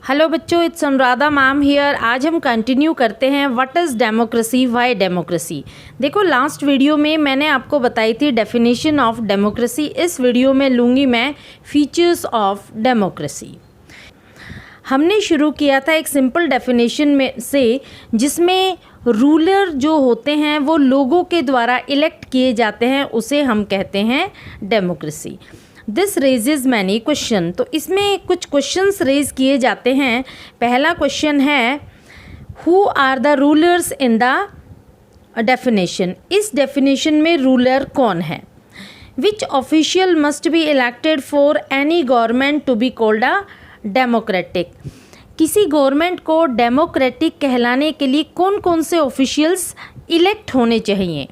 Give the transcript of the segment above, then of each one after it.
Hello बच्चों, it's Anuradha ma'am here. आज हम कंटिन्यू करते हैं what is democracy, why democracy. देखो, लास्ट वीडियो में मैंने आपको बताई थी डेफिनेशन ऑफ डेमोक्रेसी। इस वीडियो में लूँगी मैं फीचर्स ऑफ डेमोक्रेसी। हमने शुरू किया था एक सिंपल डेफिनेशन में से, जिसमें रूलर जो होते हैं वो लोगों के द्वारा इलेक्ट किए जाते हैं, उसे हम कहते हैं democracy. This raises many question. तो इसमें कुछ क्वेश्चंस रेज किए जाते हैं। पहला क्वेश्चन है, who are the rulers in the definition. इस डेफिनेशन में रूलर कौन है। Which official must be elected for any government to be called a democratic. किसी गवर्नमेंट को डेमोक्रेटिक कहलाने के लिए कौन कौन से ऑफिशियल्स इलेक्ट होने चाहिए।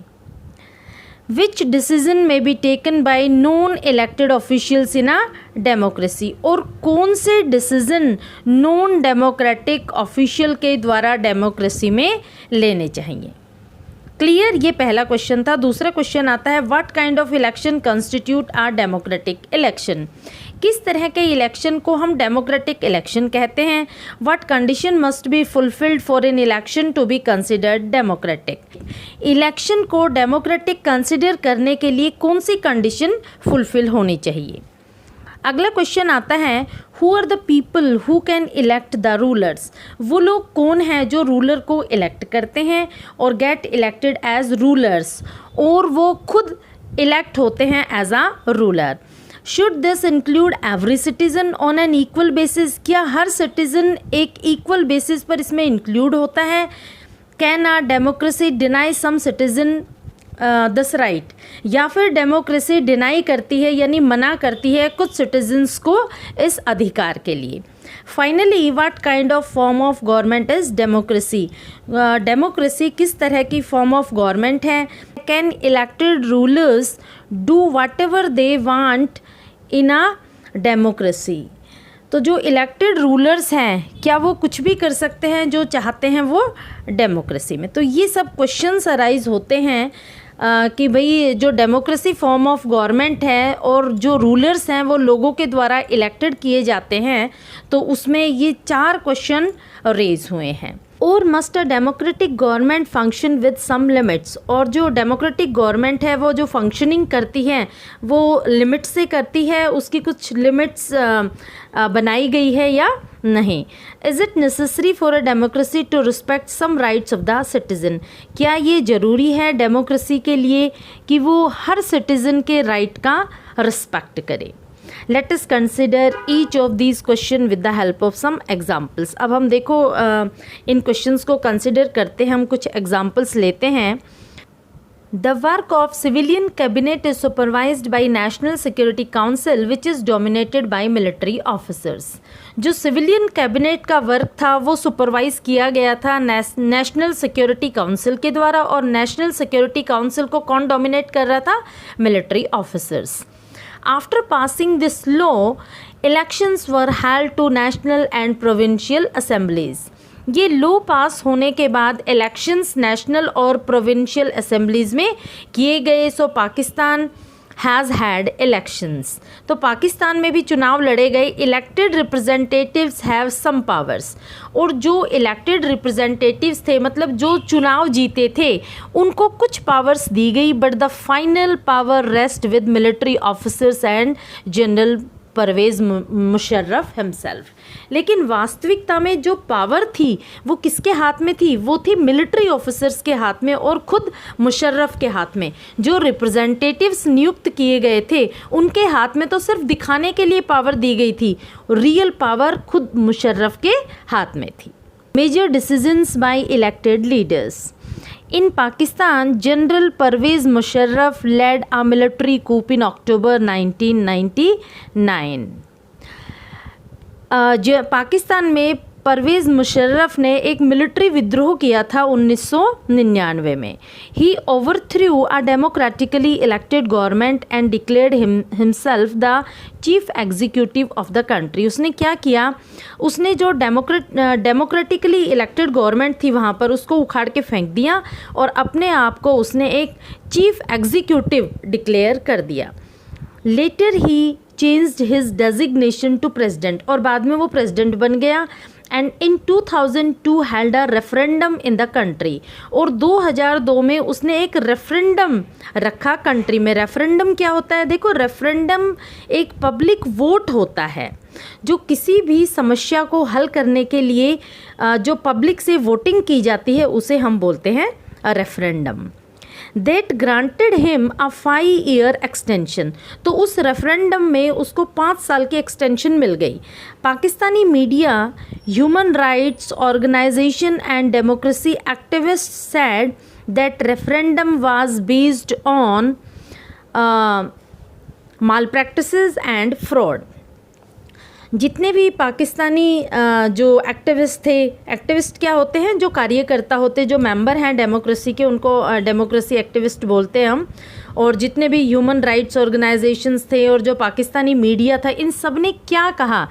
विच डिसीजन में be taken by non elected officials in a democracy. और कौन से डिसीजन नॉन डेमोक्रेटिक ऑफिशियल के द्वारा डेमोक्रेसी में लेने चाहिए। क्लियर, ये पहला क्वेश्चन था। दूसरा क्वेश्चन आता है, what kind of election constitute are democratic election. किस तरह के इलेक्शन को हम डेमोक्रेटिक इलेक्शन कहते हैं। What condition must be fulfilled for an election to be considered democratic. Election को डेमोक्रेटिक कंसिडर करने के लिए कौन सी कंडीशन फुलफिल होनी चाहिए। अगला क्वेश्चन आता है, who are the people who can elect the rulers. वो लोग कौन हैं जो रूलर को इलेक्ट करते हैं और गेट इलेक्टेड एज रूलर्स, और वो खुद इलेक्ट होते हैं as a ruler. Should this include every citizen on an equal basis. क्या हर सिटीजन एक इक्वल बेसिस पर इसमें इंक्लूड होता है। Can a democracy deny some citizen this right. या फिर डेमोक्रेसी डिनाई करती है यानी मना करती है कुछ सिटीजन्स को इस अधिकार के लिए। Finally, what kind of form of government is democracy. Democracy किस तरह की फॉर्म ऑफ गवर्नमेंट है। Can elected rulers do what ever they want in a democracy. तो जो इलेक्टेड रूलर्स हैं, क्या वो कुछ भी कर सकते हैं जो चाहते हैं वो डेमोक्रेसी में। तो ये सब क्वेश्चंस अराइज होते हैं कि भाई जो डेमोक्रेसी फॉर्म ऑफ गवर्नमेंट है और जो रूलर्स हैं वो लोगों के द्वारा इलेक्टेड किए जाते हैं, तो उसमें ये 4 क्वेश्चन रेज हुए हैं। और must a democratic government function with some limits. और जो डेमोक्रेटिक गवर्नमेंट है वो जो फंक्शनिंग करती है वो लिमिट से करती है, उसकी कुछ लिमिट्स बनाई गई है या नहीं। Is it necessary for a democracy to respect some rights of the citizen. क्या ये ज़रूरी है डेमोक्रेसी के लिए कि वो हर सिटीज़न के राइट का रिस्पेक्ट करे। Let us consider each of these question with the help of some examples। अब हम देखो इन questions को consider करते हैं, हम कुछ examples लेते हैं। The work of civilian cabinet is supervised by National Security Council which is dominated by military officers। जो सिविलियन कैबिनेट का वर्क था वो सुपरवाइज किया गया था नेशनल सिक्योरिटी काउंसिल के द्वारा, और नेशनल सिक्योरिटी काउंसिल को कौन डोमिनेट कर रहा था, military officers. After passing this law, elections were held to national and provincial assemblies। ये लो पास होने के बाद इलेक्शंस नेशनल और प्रोविंशियल असेंबलीज में किए गए। So Pakistan has had elections. तो पाकिस्तान में भी चुनाव लड़े गए। Elected representatives have some powers. और जो इलेक्टेड रिप्रेजेंटेटिव्स थे, मतलब जो चुनाव जीते थे, उनको कुछ पावर्स दी गई, but the final power rest with military officers and General Pervez Musharraf himself. लेकिन वास्तविकता में जो पावर थी वो किसके हाथ में थी, वो थी मिलिट्री ऑफिसर्स के हाथ में और खुद मुशर्रफ के हाथ में। जो रिप्रेजेंटेटिव्स नियुक्त किए गए थे उनके हाथ में तो सिर्फ दिखाने के लिए पावर दी गई थी, रियल पावर खुद मुशर्रफ के हाथ में थी। Major decisions by elected leaders. In Pakistan, General Pervez Musharraf led a military coup in October 1999। Pakistan में परवेज़ मुशर्रफ ने एक मिलिट्री विद्रोह किया था 1999 में। He overthrew a democratically elected government and declared himself the chief executive of the country. उसने क्या किया, उसने जो डेमोक्रेटिकली इलेक्टेड गवर्नमेंट थी वहाँ पर उसको उखाड़ के फेंक दिया और अपने आप को उसने एक चीफ एग्जीक्यूटिव डिक्लेयर कर दिया। Letter he changed his designation to president, और बाद में वो प्रेसिडेंट बन गया. And in 2002 held a referendum in the country, और 2002 में उसने एक रेफरेंडम रखा कंट्री में. रेफरेंडम क्या होता है? देखो, रेफरेंडम एक पब्लिक वोट होता है जो किसी भी समस्या को हल करने के लिए जो पब्लिक से वोटिंग की जाती है उसे हम बोलते हैं referendum. That granted him a 5-year extension. तो उस रेफरेंडम में उसको 5 साल की एक्सटेंशन मिल गई. Pakistani media, human rights organisation and democracy activist said that referendum was based on malpractices and fraud. जितने भी पाकिस्तानी जो एक्टिविस्ट थे, एक्टिविस्ट क्या होते हैं? जो कार्यकर्ता होते हैं, जो मेंबर हैं डेमोक्रेसी के, उनको डेमोक्रेसी एक्टिविस्ट बोलते हैं हम. और जितने भी ह्यूमन राइट्स ऑर्गेनाइजेशंस थे और जो पाकिस्तानी मीडिया था, इन सब ने क्या कहा?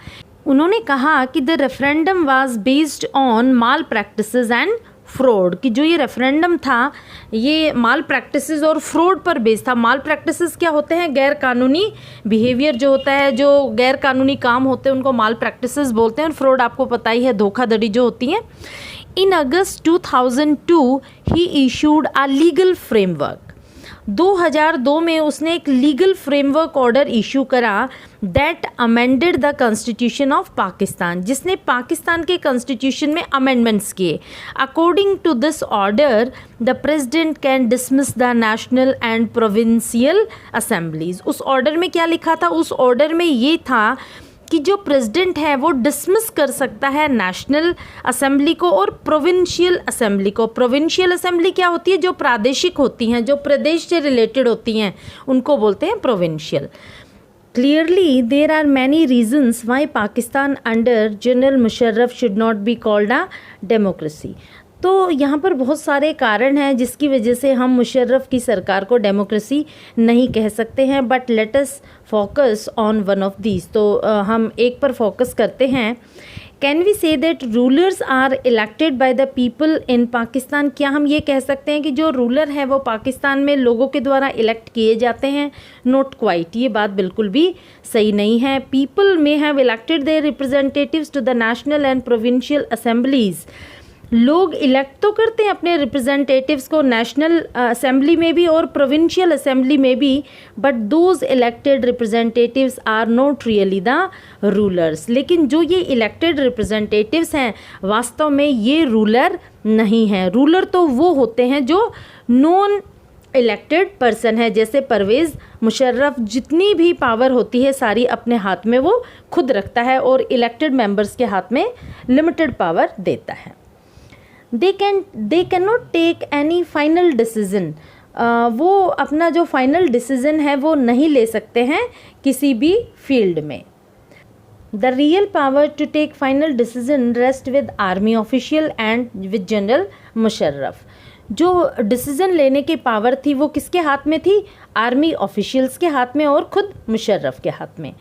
उन्होंने कहा कि the referendum was based on mall practices and fraud, कि जो ये रेफरेंडम था ये माल प्रैक्टिसेस और फ्रॉड पर बेस्ड था. माल प्रैक्टिसेस क्या होते हैं? गैर कानूनी बिहेवियर जो होता है, जो गैर कानूनी काम होते हैं उनको माल प्रैक्टिसेस बोलते हैं. और फ्रॉड आपको पता ही है, धोखाधड़ी जो होती है. In August 2002 he issued a legal framework. 2002 में उसने एक लीगल फ्रेमवर्क ऑर्डर इशू करा that amended the constitution of Pakistan, जिसने पाकिस्तान के कॉन्स्टिट्यूशन में अमेंडमेंट्स किए. According to this order the president can dismiss the national and provincial assemblies. उस order में क्या लिखा था? उस ऑर्डर में ये था कि जो प्रेसिडेंट है वो डिसमिस कर सकता है नेशनल असेंबली को और प्रोविंशियल असेंबली को. प्रोविंशियल असेंबली क्या होती है? जो प्रादेशिक होती हैं, जो प्रदेश से रिलेटेड होती हैं, उनको बोलते हैं provincial. Clearly there are many reasons why Pakistan under General Musharraf should not be called a democracy. तो यहाँ पर बहुत सारे कारण हैं जिसकी वजह से हम मुशर्रफ की सरकार को डेमोक्रेसी नहीं कह सकते हैं. But let us focus on one of these. तो हम एक पर फोकस करते हैं. Can we say that rulers are elected by the people in Pakistan? क्या हम ये कह सकते हैं कि जो रूलर हैं वो पाकिस्तान में लोगों के द्वारा इलेक्ट किए जाते हैं? Not quite. ये बात बिल्कुल भी सही नहीं है. People may have elected their representatives to the national and provincial assemblies. लोग इलेक्ट तो करते हैं अपने रिप्रेजेंटेटिव्स को नेशनल असेंबली में भी और प्रोविंशियल असेंबली में भी, but those elected representatives are not really the rulers. लेकिन जो ये इलेक्टेड रिप्रेजेंटेटिव्स हैं वास्तव में ये रूलर नहीं हैं. रूलर तो वो होते हैं जो नॉन इलेक्टेड पर्सन है. जैसे परवेज़ मुशर्रफ, जितनी भी पावर होती है सारी अपने हाथ में वो खुद रखता है और इलेक्टेड मेंबर्स के हाथ में लिमिटेड पावर देता है. they cannot take any final decision. वो अपना जो फाइनल डिसीजन है वो नहीं ले सकते हैं किसी भी फील्ड में. The real power to take final decision rest with army official and with General Musharraf. जो डिसीजन लेने की पावर थी वो किसके हाथ में थी? आर्मी ऑफिशियल्स के हाथ में और खुद मुशर्रफ के हाथ में.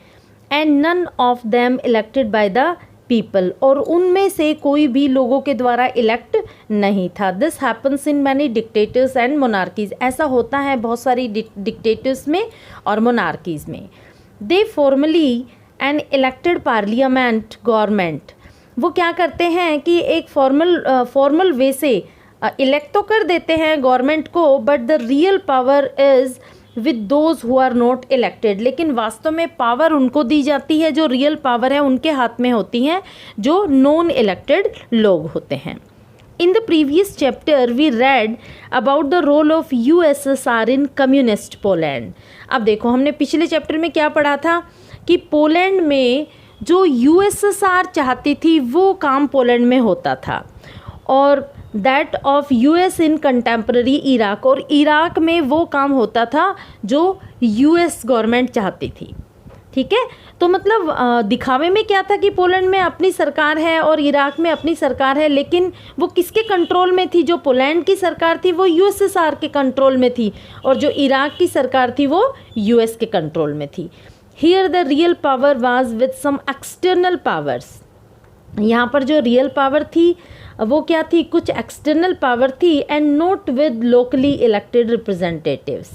And none of them elected by the people, और उनमें से कोई भी लोगों के द्वारा इलेक्ट नहीं था. This happens in many dictators and monarchies. ऐसा होता है बहुत सारी डिक्टेटर्स में और मोनार्कीज में. They formally an elected parliament government. वो क्या करते हैं कि एक फॉर्मल वे से इलेक्ट तो कर देते हैं गवर्नमेंट को, but the real power is with those who are not elected. लेकिन वास्तव में पावर उनको दी जाती है, जो रियल पावर है उनके हाथ में होती हैं जो नॉन इलेक्टेड लोग होते हैं. In the previous chapter we read about the role of USSR in communist Poland. अब देखो, हमने पिछले चैप्टर में क्या पढ़ा था कि पोलैंड में जो USSR चाहती थी वो काम पोलैंड में होता था, और that of US in contemporary Iraq, और इराक में वो काम होता था जो US गवर्नमेंट चाहती थी. ठीक है, तो मतलब दिखावे में क्या था कि पोलैंड में अपनी सरकार है और इराक में अपनी सरकार है, लेकिन वो किसके कंट्रोल में थी? जो पोलैंड की सरकार थी वो USSR के कंट्रोल में थी, और जो इराक की सरकार थी वो US के कंट्रोल में थी. Here the real power was with some external powers. यहाँ पर जो रियल पावर थी वो क्या थी? कुछ एक्सटर्नल पावर थी. And not with locally elected representatives.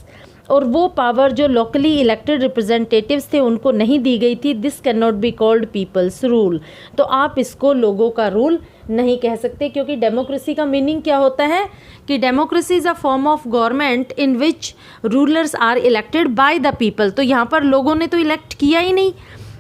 और वो पावर जो लोकली इलेक्टेड रिप्रेजेंटेटिव्स थे उनको नहीं दी गई थी। This can not be called people's rule. तो आप इसको लोगों का रूल नहीं कह सकते, क्योंकि डेमोक्रेसी का मीनिंग क्या होता है कि democracy is a form of government in which rulers are elected by the people. तो यहाँ पर लोगों ने तो इलेक्ट किया ही नहीं।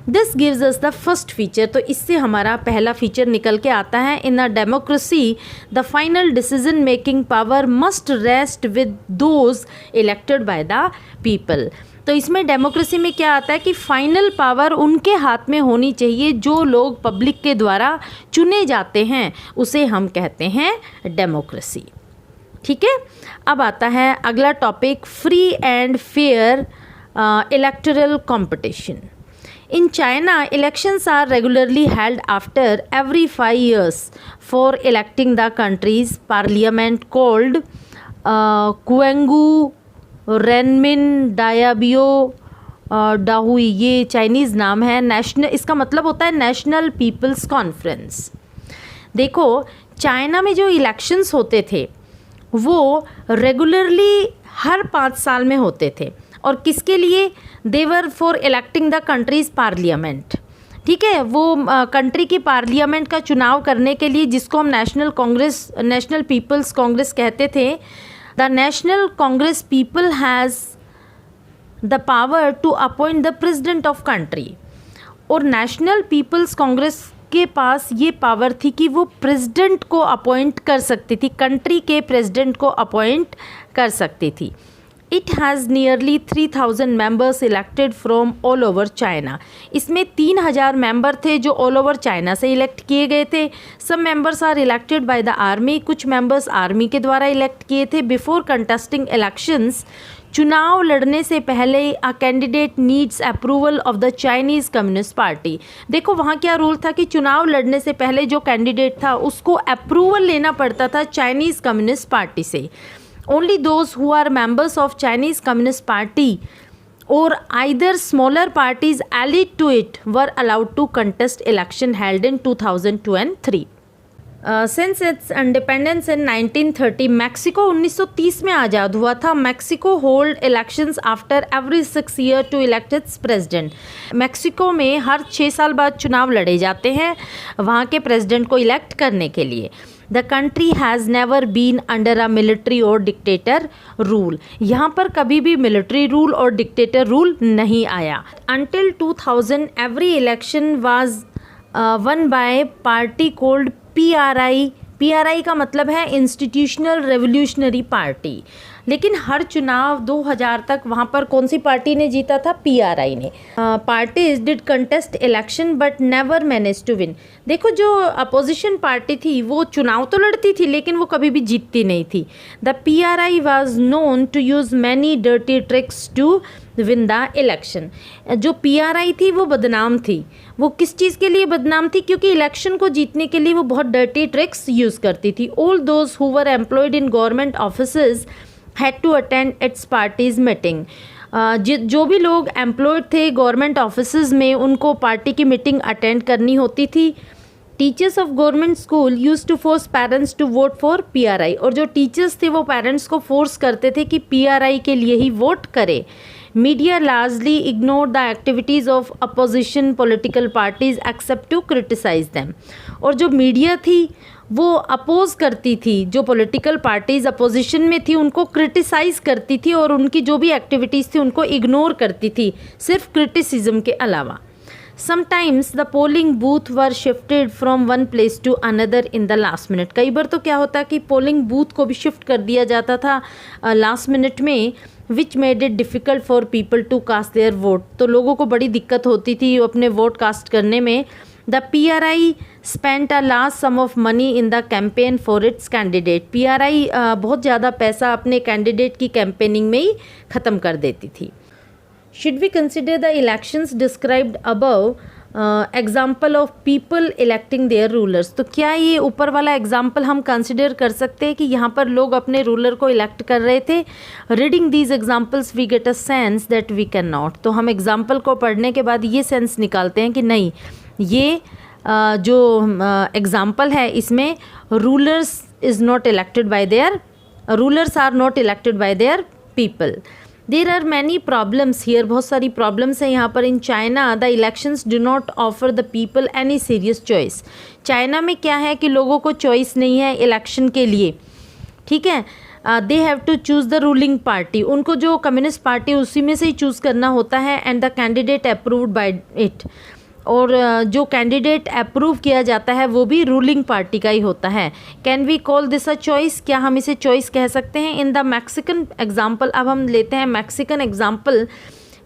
This gives us the first feature. तो इससे हमारा पहला फीचर निकल के आता है, in a democracy the final decision making power must rest with those elected by the people. तो इसमें डेमोक्रेसी में क्या आता है कि फाइनल पावर उनके हाथ में होनी चाहिए जो लोग पब्लिक के द्वारा चुने जाते हैं, उसे हम कहते हैं डेमोक्रेसी। ठीक है, अब आता है अगला topic, free and fair electoral competition. In China, elections are regularly held after every 5 years for electing the country's parliament called Guanggu Renmin Daobiao Dahui। ये चाइनीज़ नाम है। नेशनल, इसका मतलब होता है नेशनल पीपल्स कॉन्फ्रेंस। देखो, चाइना में जो इलेक्शंस होते थे वो रेगुलरली हर 5 साल में होते थे। और किसके लिए? They were for electing the country's parliament. ठीक है, वो कंट्री की पार्लियामेंट का चुनाव करने के लिए, जिसको हम नेशनल पीपल्स कांग्रेस कहते थे। The national congress people has the power to appoint the president of country. और नेशनल पीपल्स कांग्रेस के पास ये पावर थी कि वो प्रेसिडेंट को अपॉइंट कर सकती थी, कंट्री के प्रेसिडेंट को अपॉइंट कर सकती थी। It has nearly 3000 members elected from all over China. इसमें 3000 मेंबर थे जो ऑल ओवर चाइना से इलेक्ट किए गए थे। सब members are elected by the army. कुछ मेंबर्स आर्मी के द्वारा इलेक्ट किए थे। बिफोर कंटेस्टिंग इलेक्शंस, चुनाव लड़ने से पहले a candidate needs approval of the Chinese communist party. देखो, वहाँ क्या रूल था कि चुनाव लड़ने से पहले जो कैंडिडेट था उसको अप्रूवल लेना पड़ता था चाइनीज़ कम्युनिस्ट पार्टी से। Only those who are members of Chinese Communist Party or either smaller parties allied to it were allowed to contest election held in 2002 and 3. Since its independence in 1930, Mexico 1930 में आज़ाद हुआ था। Mexico hold elections after every 6 year to elect its president. Mexico में हर 6 साल बाद चुनाव लड़े जाते हैं वहाँ के प्रेसिडेंट को इलेक्ट करने के लिए। The country has never been under a military और डिक्टेटर रूल। यहाँ पर कभी भी मिलिट्री रूल और डिक्टेटर रूल नहीं आया। Until 2000 every election was won by party called PRI। PRI का मतलब है इंस्टीट्यूशनल रेवोल्यूशनरी पार्टी। लेकिन हर चुनाव 2000 तक वहाँ पर कौन सी पार्टी ने जीता था? PRI ने। Parties did contest election but never manage to win. देखो, जो अपोजिशन पार्टी थी वो चुनाव तो लड़ती थी लेकिन वो कभी भी जीतती नहीं थी। The PRI was known to use many dirty tricks to win the election. जो PRI थी वो बदनाम थी। वो किस चीज़ के लिए बदनाम थी? क्योंकि इलेक्शन को जीतने के लिए वो बहुत डर्टी ट्रिक्स यूज़ करती थी। All those who were employed in government offices had to attend its parties meeting. जो भी लोग एम्प्लॉयड थे गवर्नमेंट ऑफिसेज में, उनको पार्टी की मीटिंग अटेंड करनी होती थी। Teachers of government school use to force parents to vote for PRI। और जो टीचर्स थे वो पेरेंट्स को फोर्स करते थे कि PRI के लिए ही वोट करें। Media largely ignore the activities of opposition political parties except to criticize them. और जो मीडिया थी वो अपोज करती थी, जो पॉलिटिकल पार्टीज़ अपोजिशन में थी उनको क्रिटिसाइज़ करती थी और उनकी जो भी एक्टिविटीज़ थी उनको इग्नोर करती थी, सिर्फ क्रिटिसिज्म के अलावा। Sometimes the polling booth were shifted from one place to another in the last minute. कई बार तो क्या होता कि पोलिंग बूथ को भी शिफ्ट कर दिया जाता था लास्ट मिनट में, which made it difficult for people to cast their vote. तो लोगों को बड़ी दिक्कत होती थी अपने वोट कास्ट करने में। The PRI spent a large some of money in the campaign for its candidate. PRI बहुत ज़्यादा पैसा अपने कैंडिडेट की कैंपेनिंग में ही ख़त्म कर देती थी। Should we consider the elections described above example of people electing their rulers? तो क्या ये ऊपर वाला एग्जाम्पल हम कंसिडर कर सकते हैं कि यहाँ पर लोग अपने रूलर को इलेक्ट कर रहे थे? Reading these examples we get a sense that we can not. तो हम एग्जाम्पल को पढ़ने के बाद ये सेंस निकालते हैं कि नहीं, ये जो एग्जाम्पल है इसमें rulers is not elected by their, rulers are not elected by their people. There are many problems here, बहुत सारी प्रॉब्लम्स हैं यहाँ पर। In China the elections do not offer the people any serious choice. China में क्या है कि लोगों को चॉइस नहीं है इलेक्शन के लिए, ठीक है। They have to choose the ruling party, उनको जो कम्युनिस्ट पार्टी उसी में से ही चूज़ करना होता है, and the candidate approved by it, और जो कैंडिडेट अप्रूव किया जाता है वो भी रूलिंग पार्टी का ही होता है। Can we call this a choice, क्या हम इसे चॉइस कह सकते हैं। इन द मैक्सिकन एग्जाम्पल, अब हम लेते हैं Mexican example.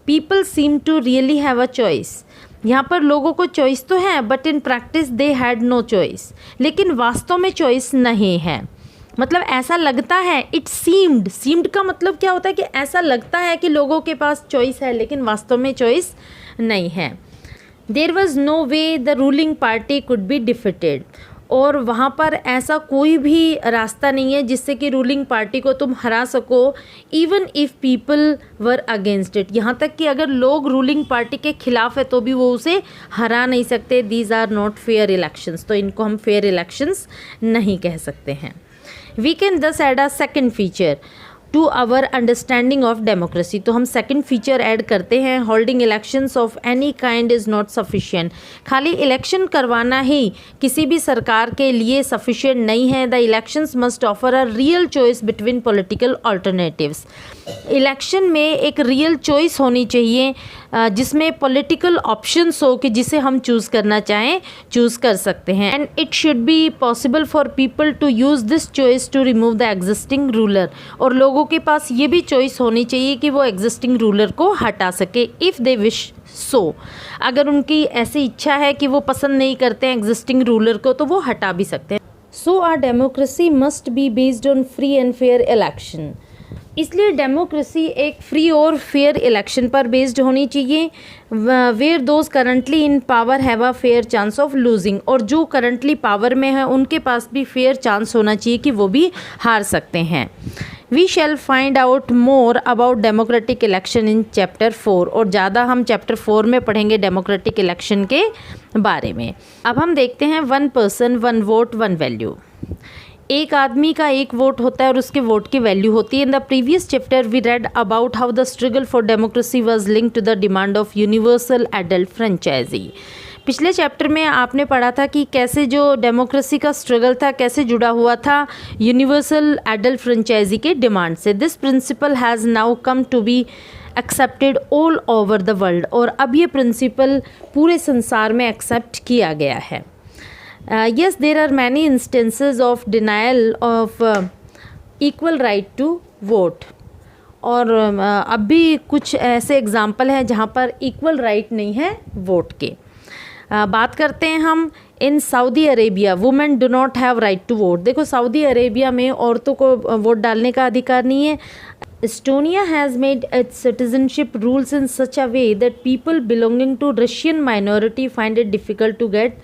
People seem to really have a choice, यहाँ पर लोगों को चॉइस तो है but in practice they had no choice, लेकिन वास्तव में चॉइस नहीं है। मतलब ऐसा लगता है, इट सीम्ड, सीम्ड का मतलब क्या होता है कि ऐसा लगता है कि लोगों के पास चॉइस है लेकिन वास्तव में चॉइस नहीं है। There was no way the ruling party could be defeated, और वहाँ पर ऐसा कोई भी रास्ता नहीं है जिससे कि रूलिंग पार्टी को तुम हरा सको, even if people were against it, यहाँ तक कि अगर लोग रूलिंग पार्टी के खिलाफ है तो भी वो उसे हरा नहीं सकते। These are not fair elections, तो इनको हम फेयर इलेक्शंस नहीं कह सकते हैं। We can thus add a second feature to our understanding of democracy, तो हम सेकेंड फीचर ऐड करते हैं, holding elections of any kind is not sufficient. खाली इलेक्शन करवाना ही किसी भी सरकार के लिए सफिशिएंट नहीं है। The elections must offer a real choice between political alternatives, election में एक रियल चॉइस होनी चाहिए जिसमें पॉलिटिकल ऑप्शंस हो कि जिसे हम चूज़ करना चाहें चूज़ कर सकते हैं। And it should be possible for people to use this choice to remove the existing ruler, और लोगों के पास ये भी चॉइस होनी चाहिए कि वो एग्जिस्टिंग रूलर को हटा सके, इफ़ दे विश सो, अगर उनकी ऐसी इच्छा है कि वो पसंद नहीं करते हैं एग्जिस्टिंग रूलर को तो वो हटा भी सकते हैं। So our democracy must be based on free and fair election, इसलिए डेमोक्रेसी एक फ्री और फेयर इलेक्शन पर बेस्ड होनी चाहिए। Where those currently in power have a fair chance of losing, और जो करंटली पावर में है उनके पास भी फेयर चांस होना चाहिए कि वो भी हार सकते हैं। We shall find out more about democratic election in chapter 4, और ज़्यादा हम चैप्टर 4 में पढ़ेंगे डेमोक्रेटिक इलेक्शन के बारे में। अब हम देखते हैं 1 पर्सन 1 वोट 1 वैल्यू, एक आदमी का एक वोट होता है और उसके वोट की वैल्यू होती है। In the previous chapter we read about how the struggle for democracy was linked to the demand of universal adult franchise. पिछले चैप्टर में आपने पढ़ा था कि कैसे जो डेमोक्रेसी का स्ट्रगल था कैसे जुड़ा हुआ था यूनिवर्सल एडल्ट फ्रेंचाइजी के डिमांड से। This principle has now come to be accepted all over the world, और अब ये प्रिंसिपल पूरे संसार में एक्सेप्ट किया गया है। Yes, there are many instances of denial of equal right to vote, और अब भी कुछ ऐसे एग्जाम्पल हैं जहाँ पर इक्वल राइट नहीं है वोट के। बात करते हैं हम in Saudi Arabia, women do not have right to vote. देखो सऊदी अरेबिया में औरतों को वोट डालने का अधिकार नहीं है। Estonia has made its citizenship rules in such a way that people belonging to Russian minority find it difficult to get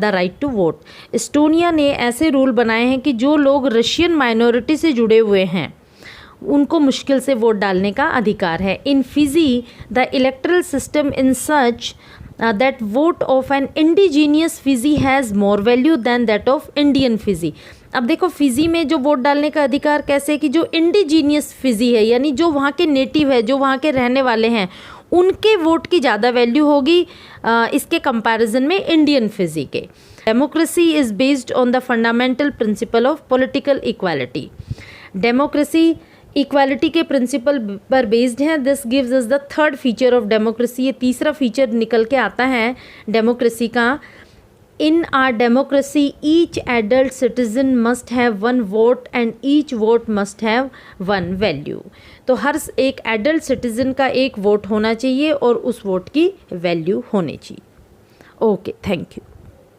the right to vote. Estonia ने ऐसे रूल बनाए हैं कि जो लोग रशियन माइनॉरिटी से जुड़े हुए हैं उनको मुश्किल से वोट डालने का अधिकार है। इन Fiji the erectile system in such that vote of an indigenous Fiji has more value than that of Indian Fiji. अब देखो फिजी में जो वोट डालने का अधिकार कैसे कि जो इंडिजीनियस फिजी है यानी जो वहाँ के नेटिव है जो वहाँ के रहने वाले हैं उनके वोट की ज़्यादा वैल्यू होगी इसके कंपैरिजन में इंडियन फिजी के। Democracy is based on the fundamental principle of political equality. Democracy equality के प्रिंसिपल पर बेस्ड है। This gives us the third feature of democracy. ये तीसरा फीचर निकल के आता है डेमोक्रेसी का। इन are democracy each adult citizen must have 1 vote and each vote must have 1 value. तो हर एक एडल्ट सिटीजन का एक वोट होना चाहिए और उस वोट की वैल्यू होनी चाहिए। Okay, thank you.